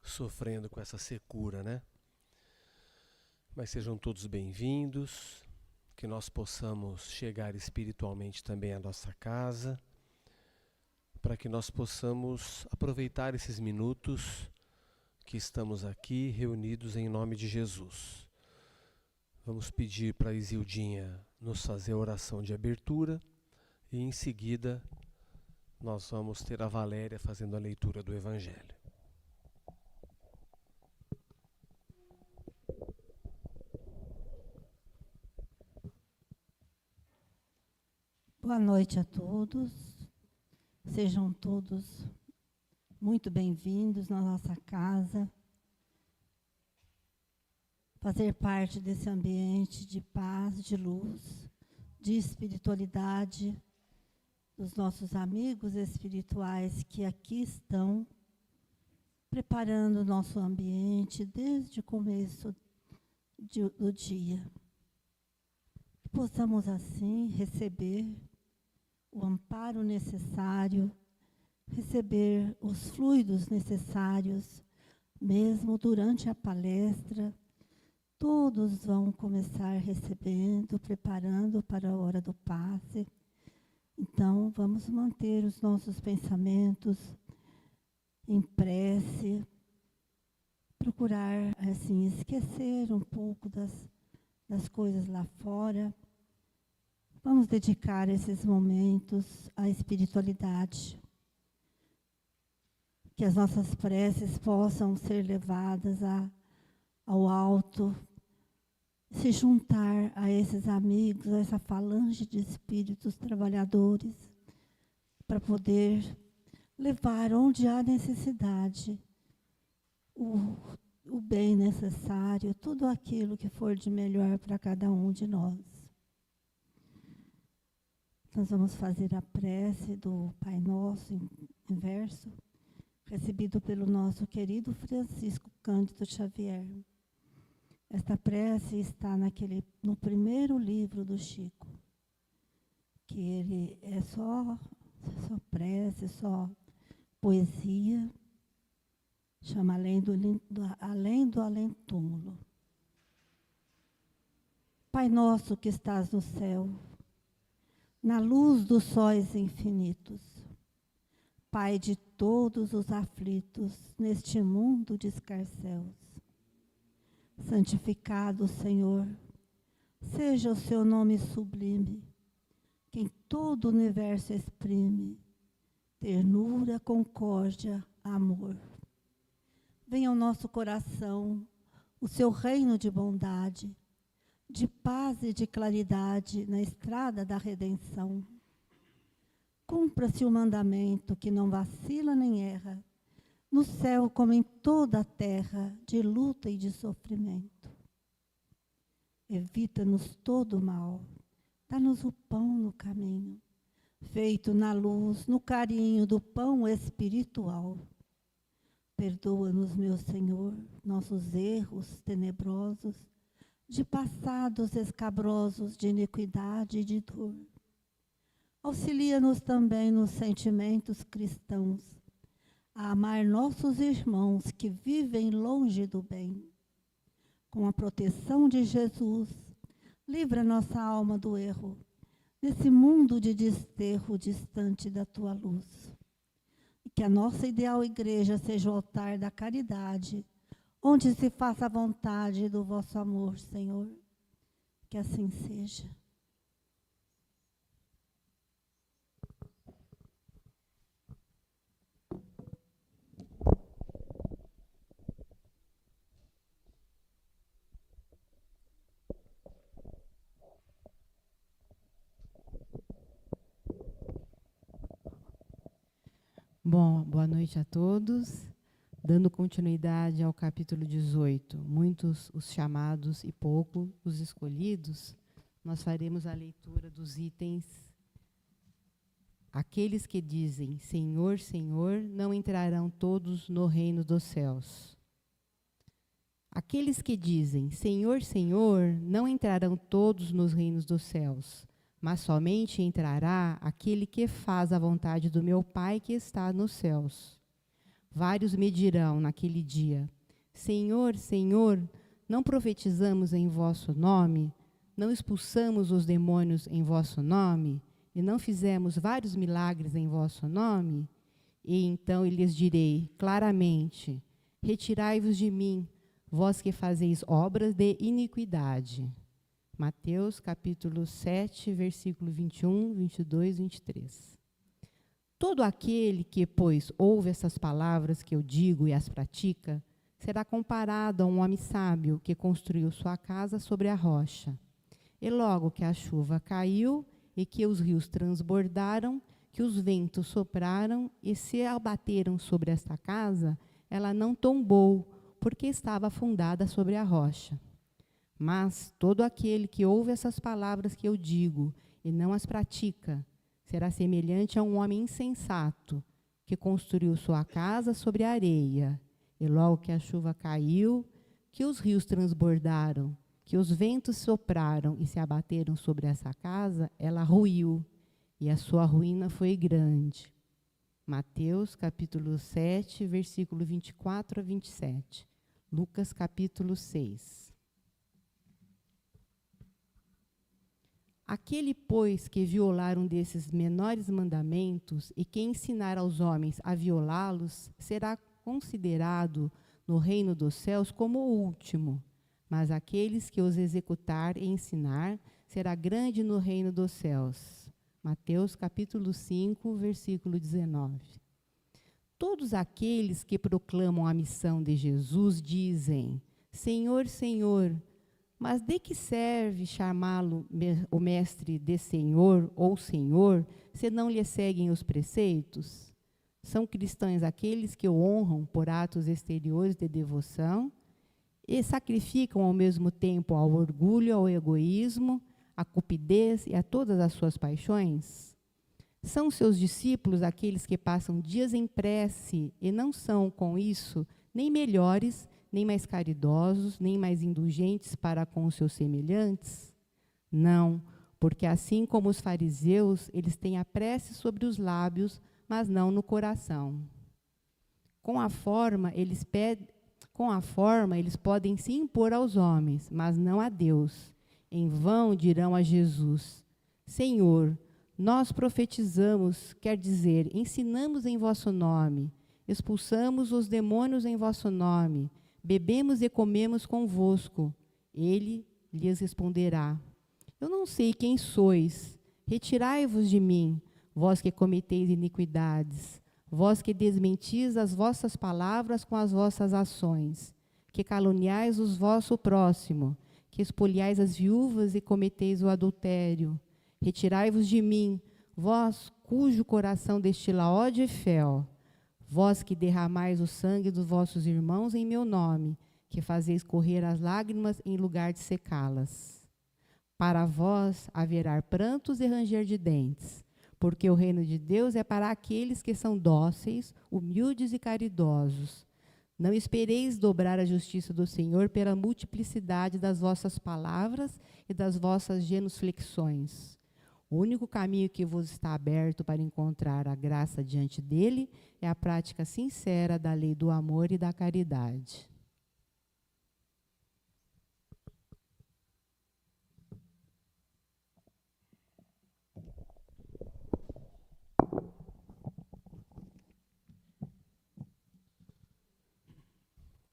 sofrendo com essa secura, né? Mas sejam todos bem-vindos, que nós possamos chegar espiritualmente também à nossa casa, para que nós possamos aproveitar esses minutos que estamos aqui reunidos em nome de Jesus. Vamos pedir para a Isildinha nos fazer a oração de abertura e em seguida nós vamos ter a Valéria fazendo a leitura do Evangelho. Boa noite a todos, sejam todos muito bem-vindos na nossa casa, fazer parte desse ambiente de paz, de luz, de espiritualidade, dos nossos amigos espirituais que aqui estão, preparando o nosso ambiente desde o começo do dia. Que possamos assim receber o amparo necessário, receber os fluidos necessários, mesmo durante a palestra, todos vão começar recebendo, preparando para a hora do passe. Então, vamos manter os nossos pensamentos em prece, procurar, assim, esquecer um pouco das coisas lá fora. Vamos dedicar esses momentos à espiritualidade. Que as nossas preces possam ser levadas ao alto, se juntar a esses amigos, a essa falange de espíritos trabalhadores, para poder levar onde há necessidade o bem necessário, tudo aquilo que for de melhor para cada um de nós. Nós vamos fazer a prece do Pai Nosso em verso, recebido pelo nosso querido Francisco Cândido Xavier. Esta prece está no primeiro livro do Chico, que ele é só prece, só poesia, chama Além do Além-Túmulo. Pai nosso que estás no céu, na luz dos sóis infinitos, Pai de todos os aflitos neste mundo de escarcéus, santificado, Senhor, seja o seu nome sublime, que em todo o universo exprime ternura, concórdia, amor. Venha ao nosso coração o seu reino de bondade, de paz e de claridade na estrada da redenção. Cumpra-se o mandamento que não vacila nem erra, no céu como em toda a terra, de luta e de sofrimento. Evita-nos todo o mal, dá-nos o pão no caminho, feito na luz, no carinho do pão espiritual. Perdoa-nos, meu Senhor, nossos erros tenebrosos, de passados escabrosos de iniquidade e de dor. Auxilia-nos também nos sentimentos cristãos, a amar nossos irmãos que vivem longe do bem. Com a proteção de Jesus, livra nossa alma do erro, nesse mundo de desterro distante da tua luz. E que a nossa ideal igreja seja o altar da caridade, onde se faça a vontade do vosso amor, Senhor. Que assim seja. Bom, boa noite a todos. Dando continuidade ao capítulo 18, muitos os chamados e pouco os escolhidos, nós faremos a leitura dos itens. Aqueles que dizem Senhor, Senhor, não entrarão todos no reino dos céus. Aqueles que dizem Senhor, Senhor, não entrarão todos nos reinos dos céus, mas somente entrará aquele que faz a vontade do meu Pai que está nos céus. Vários me dirão naquele dia: Senhor, Senhor, não profetizamos em vosso nome? Não expulsamos os demônios em vosso nome? E não fizemos vários milagres em vosso nome? E então eu lhes direi claramente: retirai-vos de mim, vós que fazeis obras de iniquidade. Mateus capítulo 7, versículo 21, 22, 23. Todo aquele que, pois, ouve essas palavras que eu digo e as pratica, será comparado a um homem sábio que construiu sua casa sobre a rocha. E logo que a chuva caiu e que os rios transbordaram, que os ventos sopraram e se abateram sobre esta casa, ela não tombou, porque estava fundada sobre a rocha. Mas todo aquele que ouve essas palavras que eu digo e não as pratica, será semelhante a um homem insensato, que construiu sua casa sobre a areia. E logo que a chuva caiu, que os rios transbordaram, que os ventos sopraram e se abateram sobre essa casa, ela ruiu, e a sua ruína foi grande. Mateus capítulo 7, versículo 24 a 27. Lucas capítulo 6. Aquele, pois, que violar um desses menores mandamentos e que ensinar aos homens a violá-los, será considerado no reino dos céus como o último. Mas aqueles que os executar e ensinar, será grande no reino dos céus. Mateus capítulo 5, versículo 19. Todos aqueles que proclamam a missão de Jesus dizem: Senhor, Senhor, mas de que serve chamá-lo o mestre de Senhor ou Senhor, se não lhe seguem os preceitos? São cristãos aqueles que o honram por atos exteriores de devoção e sacrificam ao mesmo tempo ao orgulho, ao egoísmo, à cupidez e a todas as suas paixões? São seus discípulos aqueles que passam dias em prece e não são, com isso, nem melhores, nem mais caridosos, nem mais indulgentes para com os seus semelhantes? Não, porque assim como os fariseus, eles têm a prece sobre os lábios, mas não no coração. Com a forma, eles podem se impor aos homens, mas não a Deus. Em vão dirão a Jesus: Senhor, nós profetizamos, quer dizer, ensinamos em vosso nome, expulsamos os demônios em vosso nome, bebemos e comemos convosco. Ele lhes responderá: Eu não sei quem sois, retirai-vos de mim, vós que cometeis iniquidades, vós que desmentis as vossas palavras com as vossas ações, que caluniais o vosso próximo, que espoliais as viúvas e cometeis o adultério. Retirai-vos de mim, vós cujo coração destila ódio e fel, vós que derramais o sangue dos vossos irmãos em meu nome, que fazeis correr as lágrimas em lugar de secá-las. Para vós haverá prantos e ranger de dentes, porque o reino de Deus é para aqueles que são dóceis, humildes e caridosos. Não espereis dobrar a justiça do Senhor pela multiplicidade das vossas palavras e das vossas genuflexões. O único caminho que vos está aberto para encontrar a graça diante dele é a prática sincera da lei do amor e da caridade.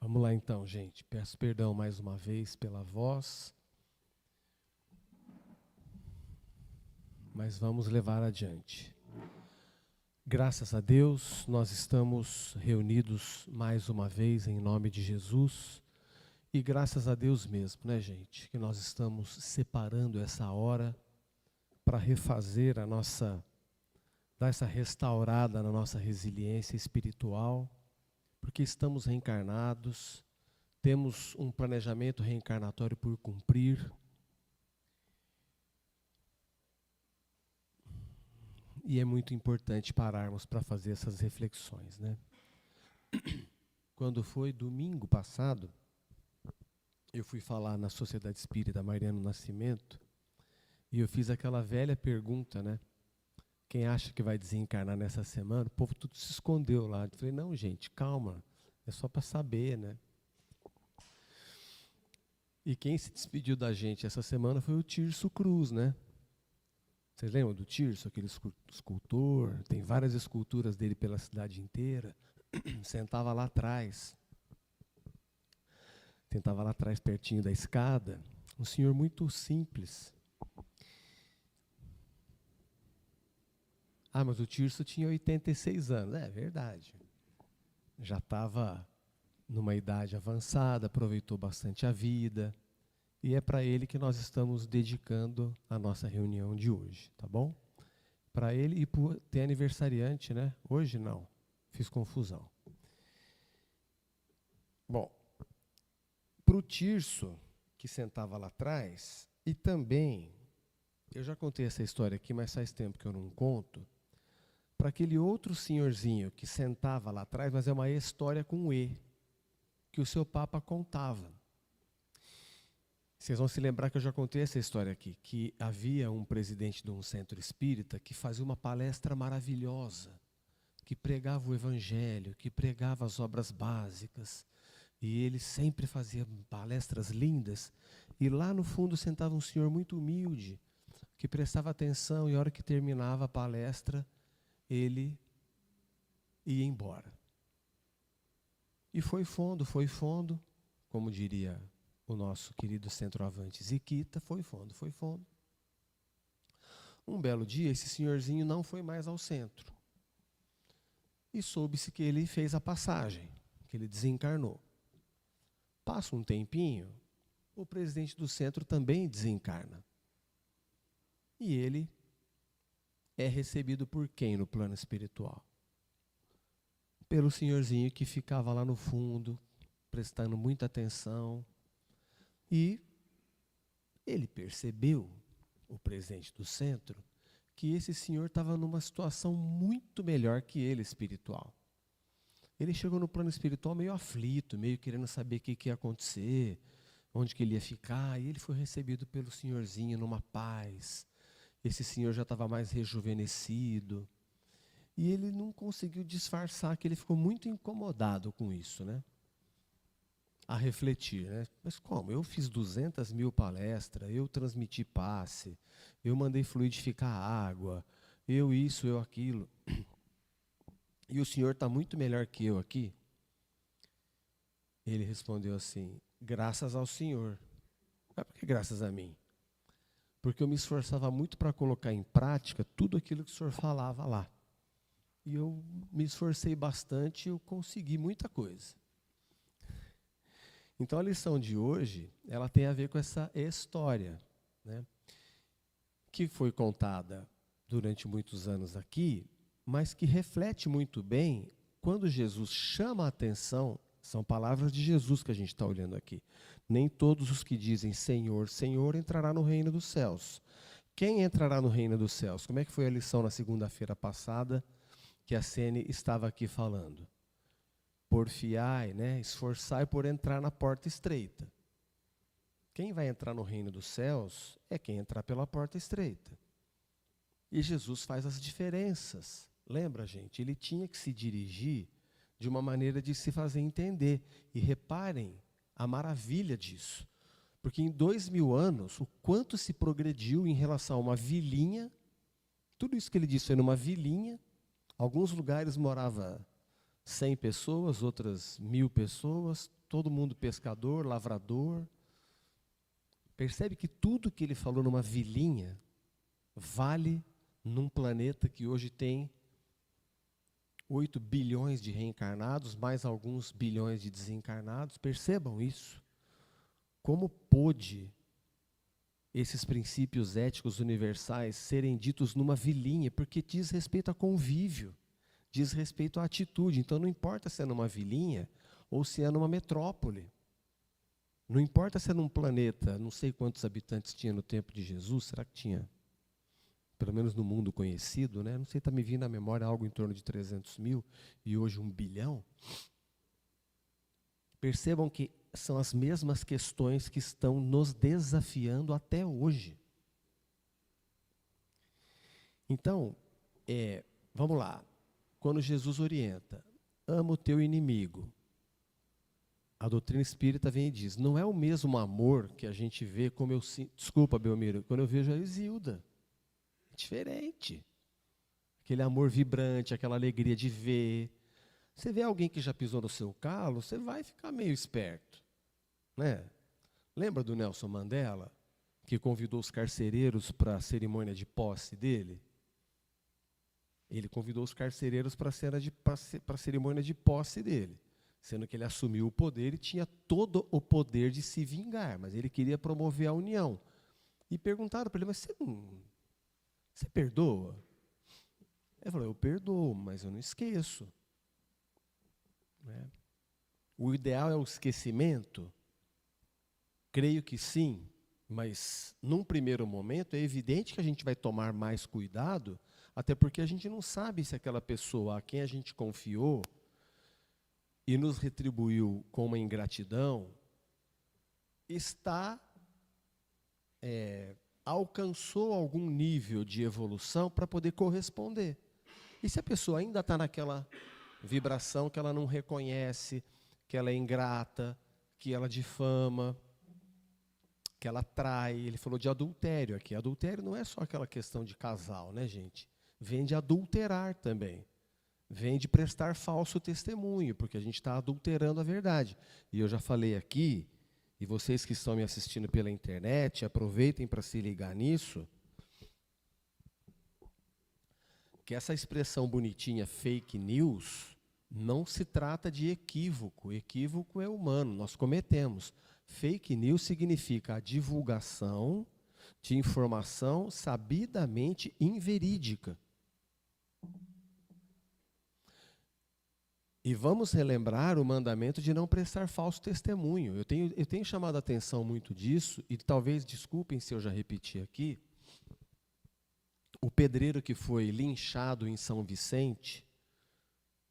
Vamos lá então, gente. Peço perdão mais uma vez pela voz, mas vamos levar adiante. Graças a Deus, nós estamos reunidos mais uma vez em nome de Jesus. E graças a Deus mesmo, né, gente, que nós estamos separando essa hora para refazer dar essa restaurada na nossa resiliência espiritual, porque estamos reencarnados, temos um planejamento reencarnatório por cumprir. E é muito importante pararmos para fazer essas reflexões, né? Quando foi domingo passado, eu fui falar na Sociedade Espírita Mariano Nascimento, e eu fiz aquela velha pergunta, né? quem acha que vai desencarnar nessa semana, o povo tudo se escondeu lá. Eu falei, não, gente, calma, é só para saber, né? E quem se despediu da gente essa semana foi o Tirso Cruz, né? Vocês lembram do Tirso, aquele escultor? Tem várias esculturas dele pela cidade inteira. Sentava lá atrás. Sentava lá atrás, pertinho da escada. Um senhor muito simples. Ah, mas o Tirso tinha 86 anos. É verdade. Já estava numa idade avançada, aproveitou bastante a vida. E é para ele que nós estamos dedicando a nossa reunião de hoje, tá bom? Para ele e tem aniversariante, né? Hoje não, fiz confusão. Bom, para o Tirso, que sentava lá atrás, e também, eu já contei essa história aqui, mas faz tempo que eu não conto, para aquele outro senhorzinho que sentava lá atrás, mas é uma história com E, que o seu Papa contava. Vocês vão se lembrar que eu já contei essa história aqui, que havia um presidente de um centro espírita que fazia uma palestra maravilhosa, que pregava o evangelho, que pregava as obras básicas, e ele sempre fazia palestras lindas, e lá no fundo sentava um senhor muito humilde, que prestava atenção, e a hora que terminava a palestra, ele ia embora. E foi fundo, como diria o nosso querido centroavante Ziquita, foi fundo. Um belo dia, esse senhorzinho não foi mais ao centro. E soube-se que ele fez a passagem, que ele desencarnou. Passa um tempinho, o presidente do centro também desencarna. E ele é recebido por quem no plano espiritual? Pelo senhorzinho que ficava lá no fundo, prestando muita atenção. E ele percebeu, o presidente do centro, que esse senhor estava numa situação muito melhor que ele espiritual. Ele chegou no plano espiritual meio aflito, meio querendo saber o que ia acontecer, onde que ele ia ficar, e ele foi recebido pelo senhorzinho numa paz. Esse senhor já estava mais rejuvenescido, e ele não conseguiu disfarçar que ele ficou muito incomodado com isso, né? A refletir, né? Mas como? Eu fiz 200 mil palestras, eu transmiti passe, eu mandei fluidificar água, eu isso, eu aquilo. E o senhor está muito melhor que eu aqui? Ele respondeu assim, graças ao senhor. Mas por que graças a mim? Porque eu me esforçava muito para colocar em prática tudo aquilo que o senhor falava lá. E eu me esforcei bastante e eu consegui muita coisa. Então a lição de hoje, ela tem a ver com essa história, né, que foi contada durante muitos anos aqui, mas que reflete muito bem quando Jesus chama a atenção, são palavras de Jesus que a gente está olhando aqui. Nem todos os que dizem Senhor, Senhor entrará no reino dos céus. Quem entrará no reino dos céus? Como é que foi a lição na segunda-feira passada que a Sene estava aqui falando? Porfiai, né? Esforçai por entrar na porta estreita. Quem vai entrar no reino dos céus é quem entrar pela porta estreita. E Jesus faz as diferenças. Lembra, gente? Ele tinha que se dirigir de uma maneira de se fazer entender. E reparem a maravilha disso. Porque em 2000 anos, o quanto se progrediu em relação a uma vilinha, tudo isso que ele disse foi numa vilinha, alguns lugares morava 100 pessoas, outras 1000 pessoas, todo mundo pescador, lavrador. Percebe que tudo que ele falou numa vilinha vale num planeta que hoje tem 8 bilhões de reencarnados, mais alguns bilhões de desencarnados. Percebam isso. Como pôde esses princípios éticos universais serem ditos numa vilinha? Porque diz respeito a convívio. Diz respeito à atitude. Então não importa se é numa vilinha ou se é numa metrópole. Não importa se é num planeta, não sei quantos habitantes tinha no tempo de Jesus, será que tinha? Pelo menos no mundo conhecido, né? Não sei, está me vindo à memória algo em torno de 300 mil e hoje 1 bilhão. Percebam que são as mesmas questões que estão nos desafiando até hoje. Então, Vamos lá. Quando Jesus orienta, ama o teu inimigo, a doutrina espírita vem e diz, não é o mesmo amor que a gente vê como eu sinto. Desculpa, Belmiro, quando eu vejo a Isilda. É diferente. Aquele amor vibrante, aquela alegria de ver. Você vê alguém que já pisou no seu calo, você vai ficar meio esperto. Né? Lembra do Nelson Mandela, que convidou os carcereiros para a cerimônia de posse dele? Ele convidou os carcereiros para a cerimônia de posse dele, sendo que ele assumiu o poder e tinha todo o poder de se vingar, mas ele queria promover a união. E perguntaram para ele, mas você perdoa? Ele falou, eu perdoo, mas eu não esqueço. Né? O ideal é o esquecimento? Creio que sim, mas num primeiro momento é evidente que a gente vai tomar mais cuidado, até porque a gente não sabe se aquela pessoa a quem a gente confiou e nos retribuiu com uma ingratidão alcançou algum nível de evolução para poder corresponder. E se a pessoa ainda está naquela vibração que ela não reconhece, que ela é ingrata, que ela difama, que ela trai. Ele falou de adultério aqui. Adultério não é só aquela questão de casal, né, gente? Vem de adulterar também. Vem de prestar falso testemunho, porque a gente está adulterando a verdade. E eu já falei aqui, e vocês que estão me assistindo pela internet, aproveitem para se ligar nisso, que essa expressão bonitinha, fake news, não se trata de equívoco. Equívoco é humano, nós cometemos. Fake news significa a divulgação de informação sabidamente inverídica. E vamos relembrar o mandamento de não prestar falso testemunho. Eu tenho chamado a atenção muito disso, e talvez, desculpem se eu já repeti aqui, o pedreiro que foi linchado em São Vicente,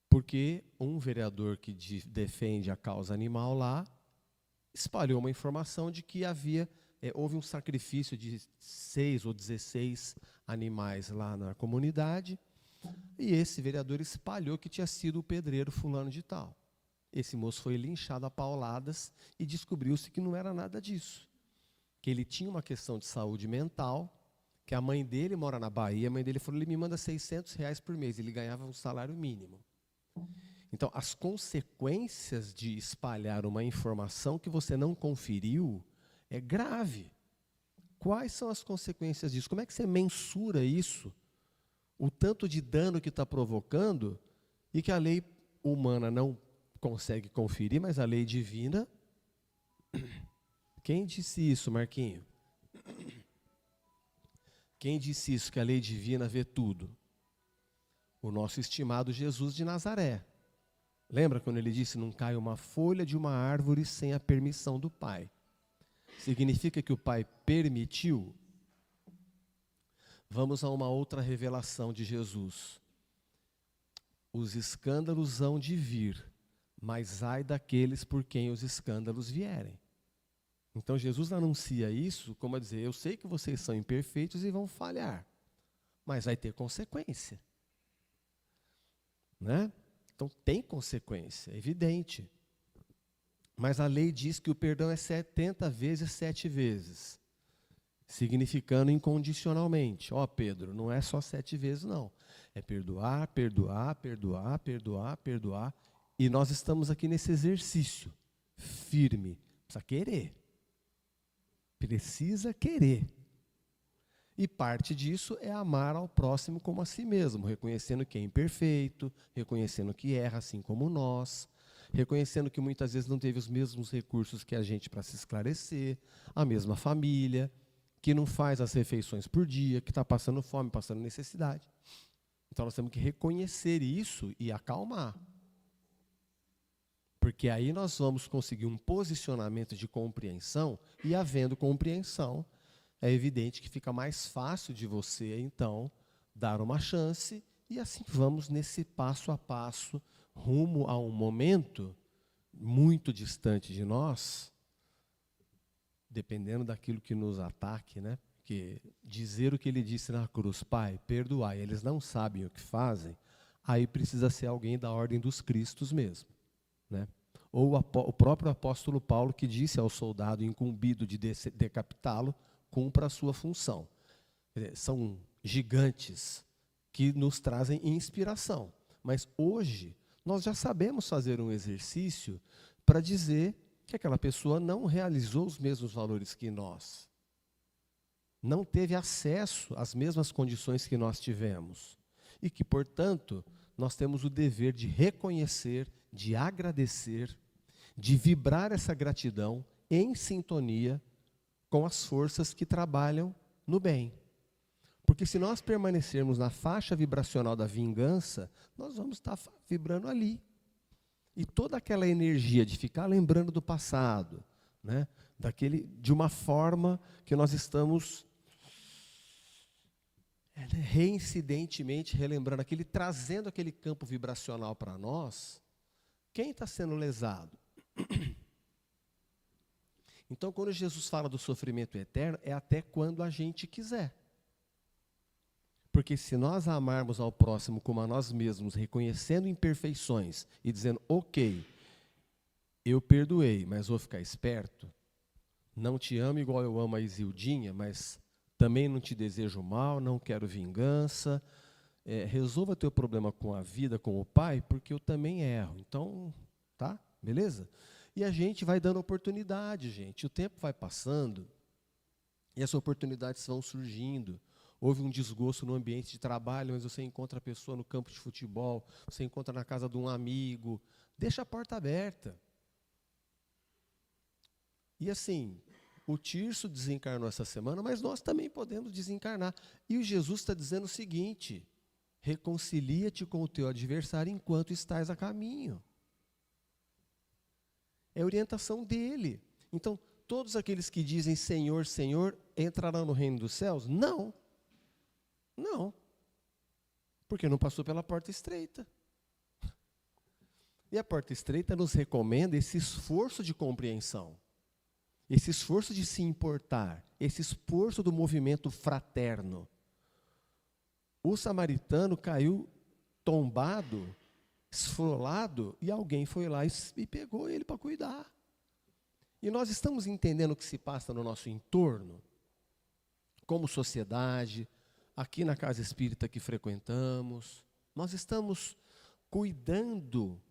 porque um vereador que defende a causa animal lá, espalhou uma informação de que houve um sacrifício de 6 ou 16 animais lá na comunidade, e esse vereador espalhou que tinha sido o pedreiro fulano de tal. Esse moço foi linchado a pauladas e descobriu-se que não era nada disso. Que ele tinha uma questão de saúde mental, que a mãe dele mora na Bahia, a mãe dele falou, ele me manda R$600 por mês, ele ganhava um salário mínimo. Então, as consequências de espalhar uma informação que você não conferiu é grave. Quais são as consequências disso? Como é que você mensura isso? O tanto de dano que está provocando e que a lei humana não consegue conferir, mas a lei divina... Quem disse isso, Marquinho? Quem disse isso, que a lei divina vê tudo? O nosso estimado Jesus de Nazaré. Lembra quando ele disse, não cai uma folha de uma árvore sem a permissão do Pai? Significa que o Pai permitiu? Vamos a uma outra revelação de Jesus. Os escândalos hão de vir, mas ai daqueles por quem os escândalos vierem. Então Jesus anuncia isso como a dizer, eu sei que vocês são imperfeitos e vão falhar, mas vai ter consequência. Né? Então tem consequência, é evidente. Mas a lei diz que o perdão é 70 vezes 7 vezes. Significando incondicionalmente. Ó, Pedro, não é só 7 vezes, não. É perdoar, perdoar, perdoar, perdoar, perdoar. E nós estamos aqui nesse exercício firme. Precisa querer. Precisa querer. E parte disso é amar ao próximo como a si mesmo, reconhecendo que é imperfeito, reconhecendo que erra assim como nós, reconhecendo que muitas vezes não teve os mesmos recursos que a gente para se esclarecer, a mesma família, que não faz as refeições por dia, que está passando fome, passando necessidade. Então nós temos que reconhecer isso e acalmar. Porque aí nós vamos conseguir um posicionamento de compreensão, e havendo compreensão, é evidente que fica mais fácil de você, então, dar uma chance, e assim vamos nesse passo a passo, rumo a um momento muito distante de nós, dependendo daquilo que nos ataque, né? Porque dizer o que ele disse na cruz, Pai, perdoai, eles não sabem o que fazem, aí precisa ser alguém da ordem dos Cristos mesmo, né? Ou o próprio apóstolo Paulo, que disse ao soldado incumbido de decapitá-lo, cumpra a sua função. Quer dizer, são gigantes que nos trazem inspiração. Mas hoje, nós já sabemos fazer um exercício para dizer que aquela pessoa não realizou os mesmos valores que nós. Não teve acesso às mesmas condições que nós tivemos. E que, portanto, nós temos o dever de reconhecer, de agradecer, de vibrar essa gratidão em sintonia com as forças que trabalham no bem. Porque se nós permanecermos na faixa vibracional da vingança, nós vamos estar vibrando ali. E toda aquela energia de ficar lembrando do passado, né, de uma forma que nós estamos reincidentemente relembrando trazendo aquele campo vibracional para nós, quem está sendo lesado? Então, quando Jesus fala do sofrimento eterno, é até quando a gente quiser. Porque se nós amarmos ao próximo como a nós mesmos, reconhecendo imperfeições e dizendo, ok, eu perdoei, mas vou ficar esperto, não te amo igual eu amo a Isildinha, mas também não te desejo mal, não quero vingança, resolva teu problema com a vida, com o pai, porque eu também erro. Então, tá? Beleza? E a gente vai dando oportunidade, gente. O tempo vai passando e as oportunidades vão surgindo. Houve um desgosto no ambiente de trabalho, mas você encontra a pessoa no campo de futebol, você encontra na casa de um amigo. Deixa a porta aberta. E assim, o Tirso desencarnou essa semana, mas nós também podemos desencarnar. E o Jesus está dizendo o seguinte, reconcilia-te com o teu adversário enquanto estás a caminho. É a orientação dele. Então, todos aqueles que dizem Senhor, Senhor, entrarão no reino dos céus? Não. Não. Porque não passou pela porta estreita. E a porta estreita nos recomenda esse esforço de compreensão. Esse esforço de se importar, esse esforço do movimento fraterno. O samaritano caiu tombado, esfolado, e alguém foi lá e pegou ele para cuidar. E nós estamos entendendo o que se passa no nosso entorno, como sociedade, aqui na casa espírita que frequentamos. Nós estamos cuidando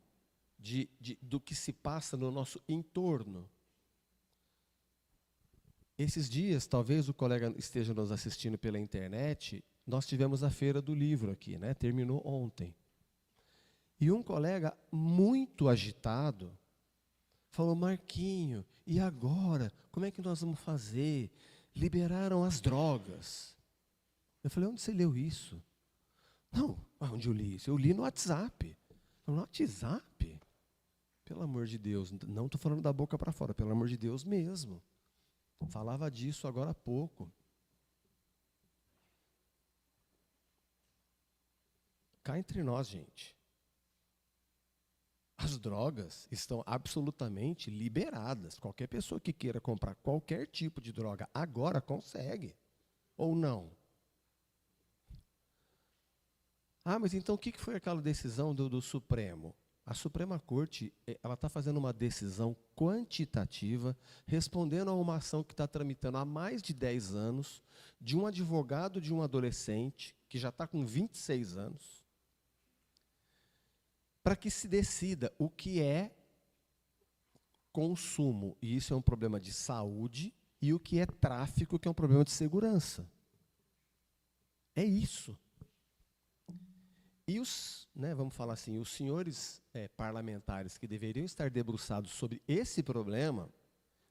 do que se passa no nosso entorno. Esses dias, talvez o colega esteja nos assistindo pela internet, nós tivemos a Feira do Livro aqui, né? Terminou ontem. E um colega muito agitado falou, Marquinho, e agora? Como é que nós vamos fazer? Liberaram as drogas. Eu falei, onde você leu isso? Não, onde eu li isso? Eu li no WhatsApp. No WhatsApp? Pelo amor de Deus, não estou falando da boca para fora, pelo amor de Deus mesmo. Falava disso agora há pouco. Cá entre nós, gente. As drogas estão absolutamente liberadas. Qualquer pessoa que queira comprar qualquer tipo de droga agora consegue. Ou não? Ah, mas então o que foi aquela decisão do Supremo? A Suprema Corte ela está fazendo uma decisão quantitativa, respondendo a uma ação que está tramitando há mais de 10 anos, de um advogado de um adolescente, que já está com 26 anos, para que se decida o que é consumo, e isso é um problema de saúde, e o que é tráfico, que é um problema de segurança. É isso. E vamos falar assim, os senhores parlamentares que deveriam estar debruçados sobre esse problema,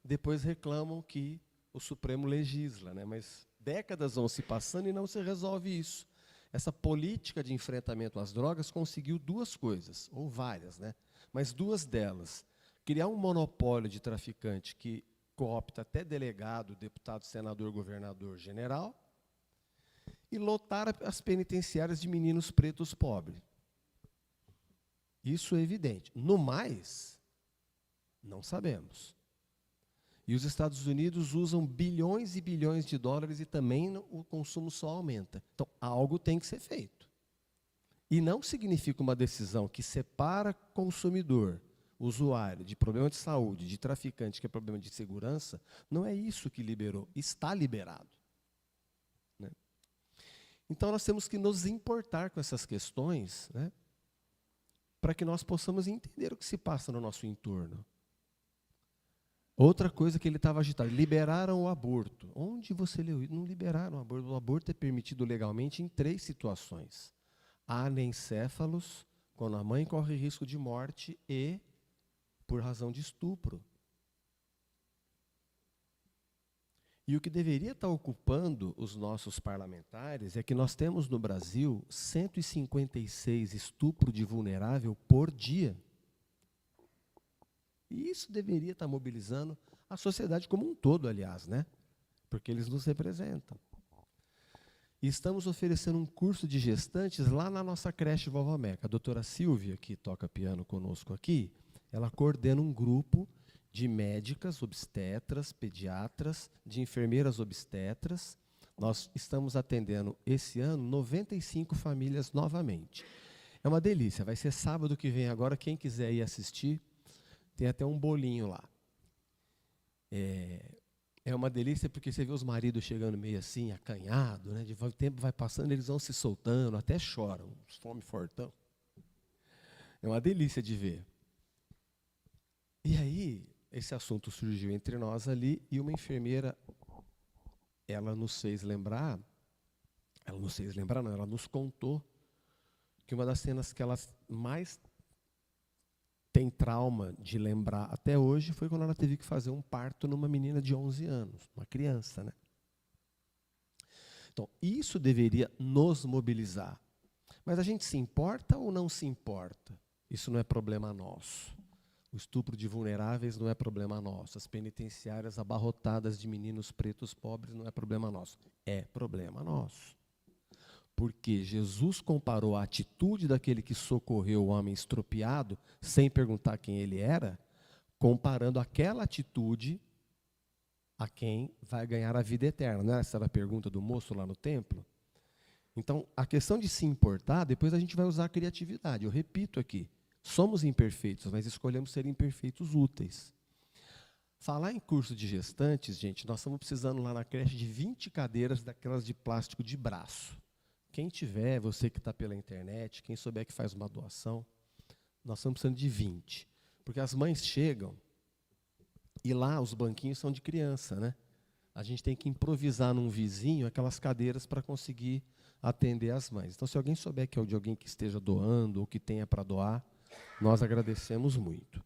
depois reclamam que o Supremo legisla, né? Mas décadas vão se passando e não se resolve isso. Essa política de enfrentamento às drogas conseguiu duas coisas, ou várias, né? Mas duas delas. Criar um monopólio de traficante que coopta até delegado, deputado, senador, governador, general, e lotar as penitenciárias de meninos pretos pobres. Isso é evidente. No mais, não sabemos. E os Estados Unidos usam bilhões e bilhões de dólares e também o consumo só aumenta. Então, algo tem que ser feito. E não significa uma decisão que separa consumidor, usuário, de problema de saúde, de traficante, que é problema de segurança. Não é isso que liberou. Está liberado. Né? Então, nós temos que nos importar com essas questões, né, para que nós possamos entender o que se passa no nosso entorno. Outra coisa que ele estava agitado, liberaram o aborto. Onde você leu isso? Não liberaram o aborto. O aborto é permitido legalmente em 3 situações. Anencéfalos, quando a mãe corre risco de morte, e por razão de estupro. E o que deveria estar ocupando os nossos parlamentares é que nós temos no Brasil 156 estupros de vulnerável por dia. E isso deveria estar mobilizando a sociedade como um todo, aliás, né? Porque eles nos representam. E estamos oferecendo um curso de gestantes lá na nossa creche Vovó Meca. A doutora Silvia, que toca piano conosco aqui, ela coordena um grupo de médicas, obstetras, pediatras, de enfermeiras obstetras. Nós estamos atendendo esse ano 95 famílias novamente. É uma delícia, vai ser sábado que vem agora, quem quiser ir assistir, tem até um bolinho lá. É uma delícia porque você vê os maridos chegando meio assim, acanhado, né? O tempo vai passando, eles vão se soltando, até choram, fome fortão. É uma delícia de ver. E aí, esse assunto surgiu entre nós ali, e uma enfermeira, ela nos contou que uma das cenas que ela mais tem trauma de lembrar até hoje foi quando ela teve que fazer um parto numa menina de 11 anos, uma criança, né? Então, isso deveria nos mobilizar. Mas a gente se importa ou não se importa? Isso não é problema nosso. O estupro de vulneráveis não é problema nosso. As penitenciárias abarrotadas de meninos pretos pobres não é problema nosso. É problema nosso. Porque Jesus comparou a atitude daquele que socorreu o homem estropiado, sem perguntar quem ele era, comparando aquela atitude a quem vai ganhar a vida eterna. Não é essa era a pergunta do moço lá no templo? Então, a questão de se importar, depois a gente vai usar a criatividade. Eu repito aqui, somos imperfeitos, mas escolhemos ser imperfeitos úteis. Falar em curso de gestantes, gente, nós estamos precisando lá na creche de 20 cadeiras daquelas de plástico de braço. Quem tiver, você que está pela internet, quem souber que faz uma doação, nós estamos precisando de 20. Porque as mães chegam e lá os banquinhos são de criança, né? A gente tem que improvisar num vizinho aquelas cadeiras para conseguir atender as mães. Então, se alguém souber que é de alguém que esteja doando ou que tenha para doar, nós agradecemos muito.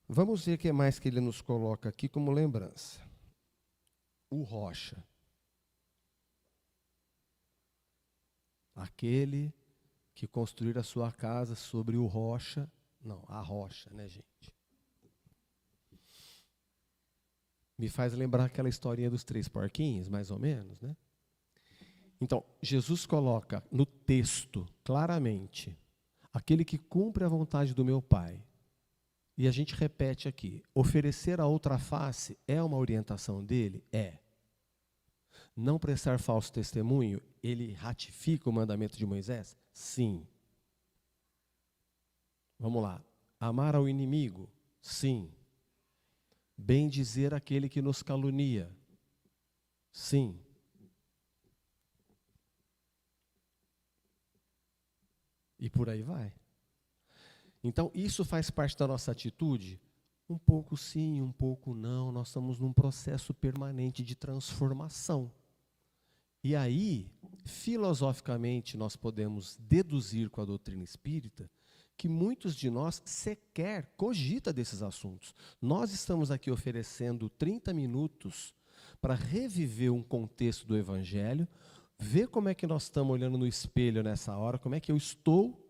Vamos ver o que mais que ele nos coloca aqui como lembrança. O rocha. Aquele que construir a sua casa sobre o rocha. Não, a rocha, né, gente? Me faz lembrar aquela historinha dos 3 porquinhos, mais ou menos, né? Então, Jesus coloca no texto, claramente, aquele que cumpre a vontade do meu Pai. E a gente repete aqui, oferecer a outra face é uma orientação dele? É. Não prestar falso testemunho, ele ratifica o mandamento de Moisés? Sim. Vamos lá. Amar ao inimigo? Sim. Bendizer aquele que nos calunia? Sim. E por aí vai. Então, isso faz parte da nossa atitude? Um pouco sim, um pouco não. Nós estamos num processo permanente de transformação. E aí, filosoficamente, nós podemos deduzir com a doutrina espírita que muitos de nós sequer cogita desses assuntos. Nós estamos aqui oferecendo 30 minutos para reviver um contexto do Evangelho, ver como é que nós estamos olhando no espelho nessa hora, como é que eu estou,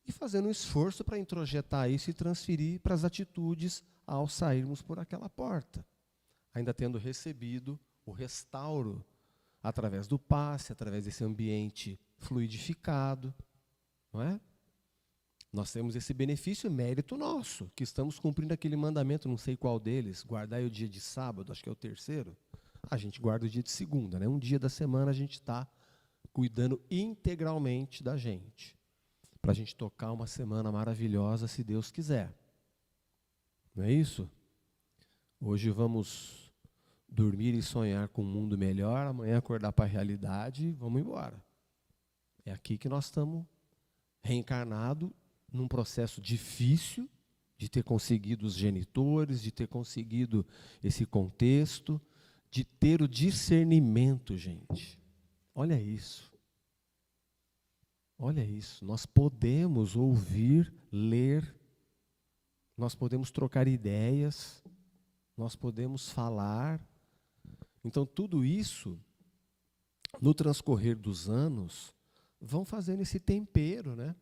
e fazendo um esforço para introjetar isso e transferir para as atitudes ao sairmos por aquela porta. Ainda tendo recebido o restauro através do passe, através desse ambiente fluidificado, não é? Nós temos esse benefício, mérito nosso, que estamos cumprindo aquele mandamento, não sei qual deles, guardai o dia de sábado, acho que é o terceiro. A gente guarda o dia de segunda, né? Um dia da semana a gente está cuidando integralmente da gente, para a gente tocar uma semana maravilhosa, se Deus quiser. Não é isso? Hoje vamos dormir e sonhar com um mundo melhor, amanhã acordar para a realidade e vamos embora. É aqui que nós estamos reencarnados num processo difícil de ter conseguido os genitores, de ter conseguido esse contexto, de ter o discernimento, gente. Olha isso. Olha isso. Nós podemos ouvir, ler, nós podemos trocar ideias, nós podemos falar. Então, tudo isso, no transcorrer dos anos, vão fazendo esse tempero, né?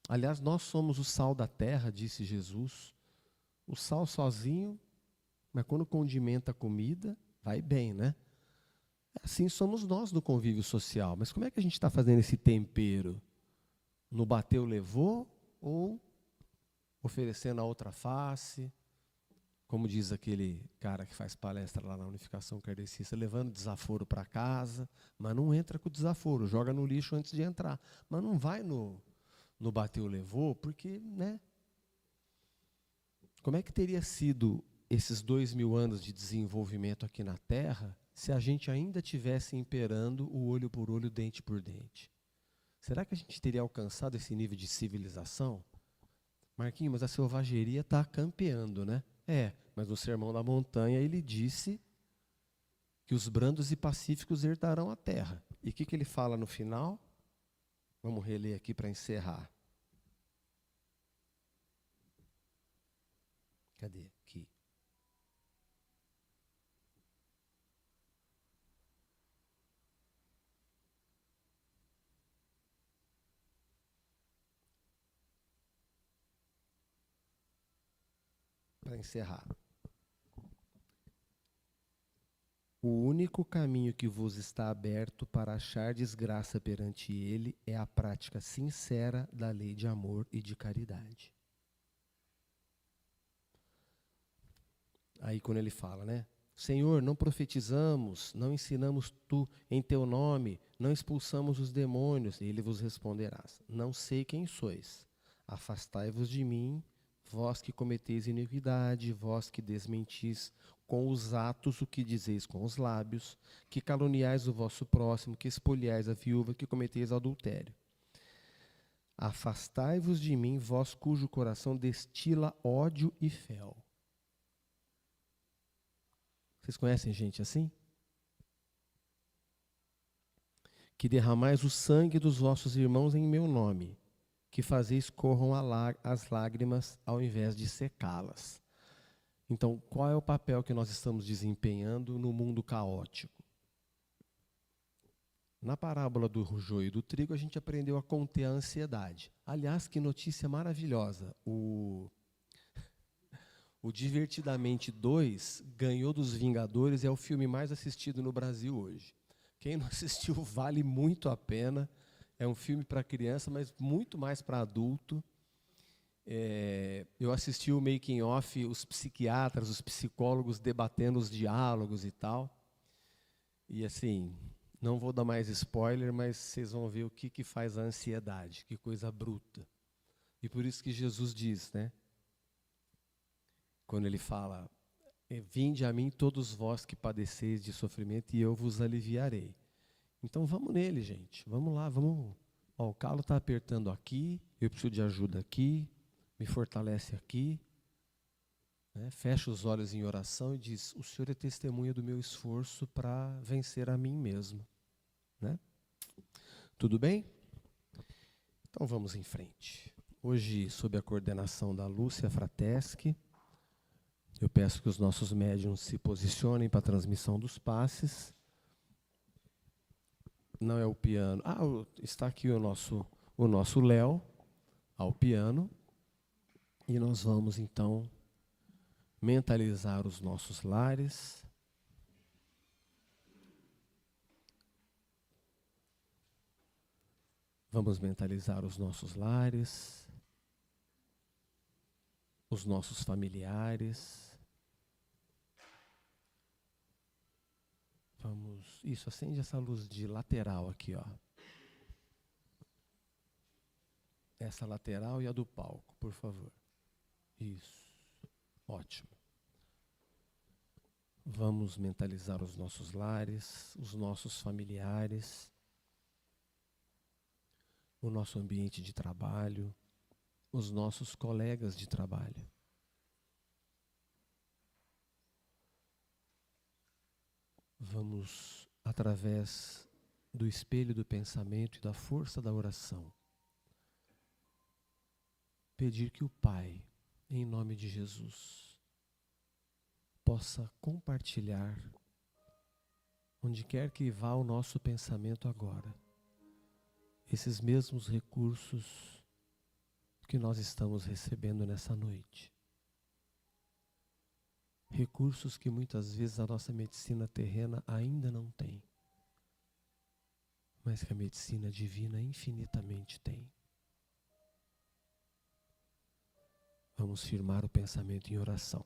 Aliás, nós somos o sal da terra, disse Jesus. O sal sozinho, mas quando condimenta a comida, vai bem, né? Assim somos nós no convívio social. Mas como é que a gente está fazendo esse tempero? No bateu, levou ou oferecendo a outra face? Como diz aquele cara que faz palestra lá na Unificação Kardecista, levando desaforo para casa, mas não entra com o desaforo, joga no lixo antes de entrar. Mas não vai no bateu, levou, porque, né? Como é que teria sido esses 2000 anos de desenvolvimento aqui na Terra se a gente ainda tivesse imperando o olho por olho, dente por dente? Será que a gente teria alcançado esse nível de civilização? Marquinhos, mas a selvageria está campeando, né? Mas no Sermão da Montanha ele disse que os brandos e pacíficos herdarão a terra. E o que ele fala no final? Vamos reler aqui para encerrar. Cadê? Aqui. Para encerrar. O único caminho que vos está aberto para achar desgraça perante ele é a prática sincera da lei de amor e de caridade. Aí quando ele fala, né? Senhor, não profetizamos, não ensinamos tu em teu nome, não expulsamos os demônios. E ele vos responderá, não sei quem sois, afastai-vos de mim, vós que cometeis iniquidade, vós que desmentis com os atos o que dizeis com os lábios, que caluniais o vosso próximo, que espoliais a viúva, que cometeis adultério. Afastai-vos de mim, vós cujo coração destila ódio e fel. Vocês conhecem gente assim? Que derramais o sangue dos vossos irmãos em meu nome, que fazeis corram as lágrimas ao invés de secá-las. Então, qual é o papel que nós estamos desempenhando no mundo caótico? Na parábola do joio e do trigo, a gente aprendeu a conter a ansiedade. Aliás, que notícia maravilhosa. O Divertidamente 2 ganhou dos Vingadores, é o filme mais assistido no Brasil hoje. Quem não assistiu, vale muito a pena. É um filme para criança, mas muito mais para adulto. Eu assisti o making of, os psiquiatras, os psicólogos debatendo os diálogos e tal. E assim, não vou dar mais spoiler, mas vocês vão ver o que faz a ansiedade, que coisa bruta. E por isso que Jesus diz, né? Quando ele fala, vinde a mim todos vós que padeceis de sofrimento e eu vos aliviarei. Então vamos nele, gente. Vamos lá, vamos. Ó, o calo está apertando aqui, eu preciso de ajuda aqui, me fortalece aqui. Né? Fecha os olhos em oração e diz, o Senhor é testemunha do meu esforço para vencer a mim mesmo. Né? Tudo bem? Então vamos em frente. Hoje, sob a coordenação da Lúcia Frateschi, eu peço que os nossos médiuns se posicionem para a transmissão dos passes. Não é o piano. Está aqui o nosso Léo, ao piano. E nós vamos, então, mentalizar os nossos lares. Vamos mentalizar os nossos lares. os nossos familiares. Isso, acende essa luz de lateral aqui, ó. Essa lateral e a do palco, por favor. Isso, ótimo. Vamos mentalizar os nossos lares, os nossos familiares, o nosso ambiente de trabalho, os nossos colegas de trabalho. Vamos, através do espelho do pensamento e da força da oração, pedir que o Pai, em nome de Jesus, possa compartilhar, onde quer que vá o nosso pensamento agora, esses mesmos recursos que nós estamos recebendo nessa noite. Recursos que muitas vezes a nossa medicina terrena ainda não tem, mas que a medicina divina infinitamente tem. Vamos firmar o pensamento em oração.